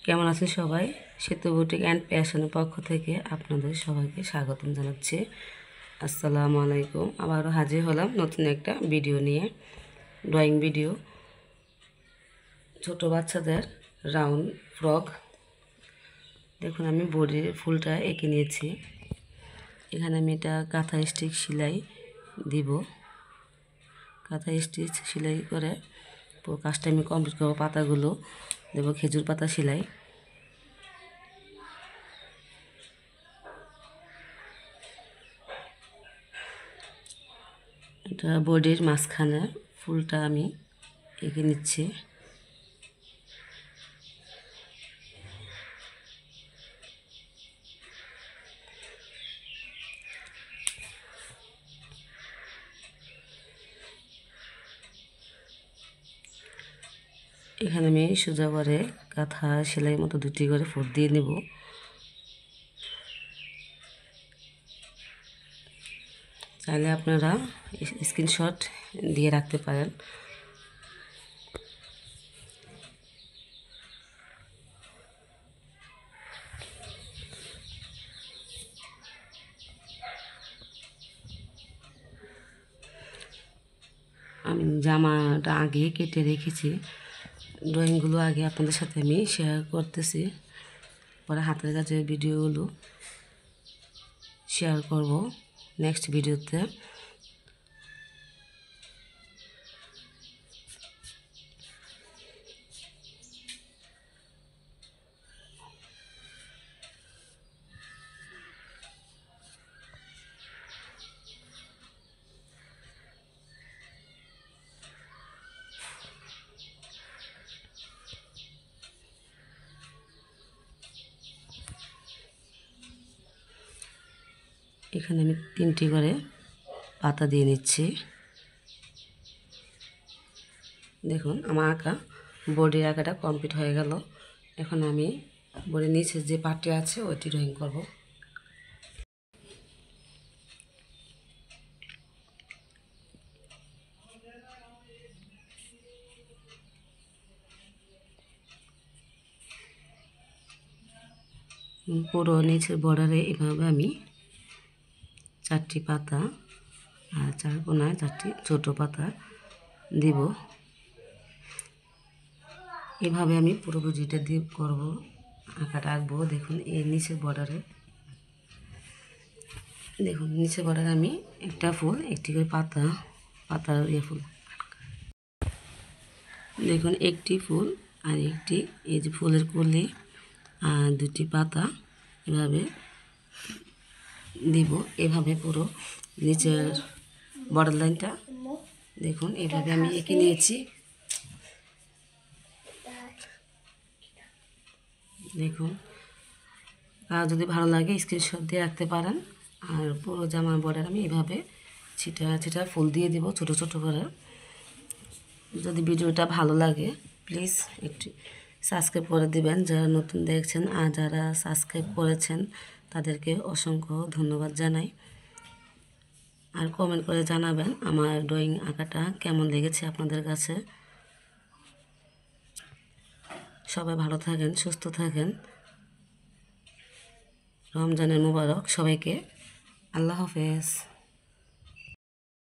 কেমন আছেন সবাই? সেতু বুটিক অ্যান্ড প্যাশনের পক্ষ থেকে আপনাদের সবাইকে স্বাগতম জানাচ্ছি। আসসালামু আলাইকুম। আবারও হাজির হলাম নতুন একটা ভিডিও নিয়ে, ড্রয়িং ভিডিও। ছোট বাচ্চাদের রাউন্ড ফ্রক। দেখুন আমি বডির ফুলটা এঁকে নিয়েছি। এখানে আমি এটা কাঁথা স্টিচ সেলাই দিব। কাঁথা স্টিচ সেলাই করে পুরো কাজটা আমি কমপ্লিট করবো। পাতাগুলো দেবো খেজুর পাতা সেলাই। এটা বডির মাঝখানে ফুলটা আমি এঁকে নিচ্ছি। এখানে আমি সোজা করে কাঁথা সেলাই মতো দুটি করে ফুল দিয়ে নেব। চাইলে আপনারা স্ক্রিনশট দিয়ে রাখতে পারেন। আমি জামাটা আগে কেটে রেখেছি। ড্রয়িংগুলো আগে আপনাদের সাথে আমি শেয়ার করতেছি, পরে হাতের কাছে ভিডিওগুলো শেয়ার করব নেক্সট ভিডিওতে। এখানে আমি 3টি করে পাতা দিয়ে নিচ্ছি। দেখুন আমার আঁকা বডির আঁকাটা কমপ্লিট হয়ে গেল। এখন আমি বডির নিচে যে পার্টটি আছে ওইটি ড্রয়িং করব। পুরো নিচের বর্ডারে এভাবে আমি 4টি পাতা আর 4 কোণায় 4টি ছোটো পাতা দিব। এভাবে আমি পুরো বডিটা দিয়ে করব, আঁকাটা আঁকবো। দেখুন এর নিচের বর্ডারে, দেখুন নিচের বর্ডারে আমি একটা ফুল, একটি করে পাতার ফুল। দেখুন একটি ফুল আর একটি, এই যে ফুলের কলি আর 2টি পাতা এভাবে দিব। এভাবে পুরো নিচের বর্ডার লাইনটা দেখুন এভাবে আমি এঁকে নিয়েছি। দেখুন আর যদি ভালো লাগে স্ক্রিনশট দিয়ে রাখতে পারেন। আর পুরো জামার বর্ডার আমি এভাবে ছিটা ফুল দিয়ে দিব ছোট ছোট করে। যদি ভিডিওটা ভালো লাগে প্লিজ একটু সাবস্ক্রাইব করে দিবেন যারা নতুন দেখছেন, আর যারা সাবস্ক্রাইব করেছেন তাদেরকে অসংখ্য ধন্যবাদ জানাই। আর কমেন্ট করে জানাবেন আমার ড্রয়িং আঁকাটা কেমন লেগেছে আপনাদের কাছে। সবাই ভালো থাকেন, সুস্থ থাকেন। রমজানের মোবারক সবাইকে। আল্লাহ হাফেজ।